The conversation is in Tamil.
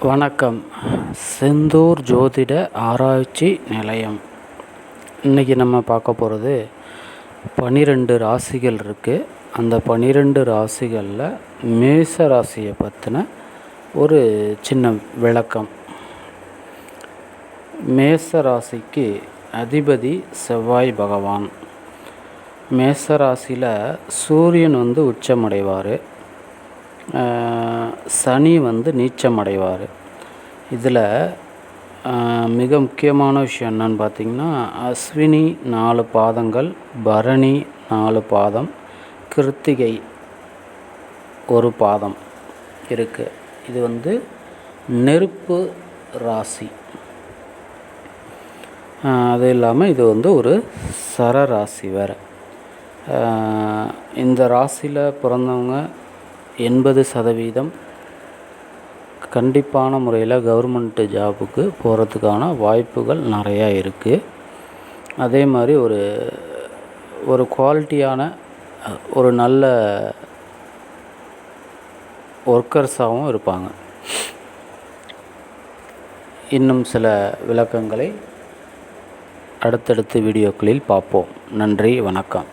வணக்கம். செந்தூர் ஜோதிட ஆராய்ச்சி நிலையம். இன்றைக்கி நம்ம பார்க்க போகிறது 12 ராசிகள் இருக்குது. அந்த 12 ராசிகளில் மேச ராசியை பற்றின ஒரு சின்ன விளக்கம். மேச ராசிக்கு அதிபதி செவ்வாய் பகவான். மேச ராசியில் சூரியன் உச்சமடைவார், சனி நீச்சமடைவார். இதில் மிக முக்கியமான விஷயம் என்னன்னு பார்த்திங்கன்னா, அஸ்வினி 4 பாதங்கள், பரணி 4 பாதம், கிருத்திகை 1 பாதம் இருக்குது. இது நெருப்பு ராசி. அது இல்லாமல் இது ஒரு சரராசி வேறு. இந்த ராசியில் பிறந்தவங்க 80% கண்டிப்பான முறையில் கவர்மெண்ட் ஜாபுக்கு போகிறதுக்கான வாய்ப்புகள் நிறையா இருக்குது. அதே மாதிரி ஒரு குவாலிட்டியான ஒரு நல்ல ஒர்க்கர்ஸாகவும் இருப்பாங்க. இன்னும் சில விளக்கங்களை அடுத்தடுத்த வீடியோக்களில் பார்ப்போம். நன்றி, வணக்கம்.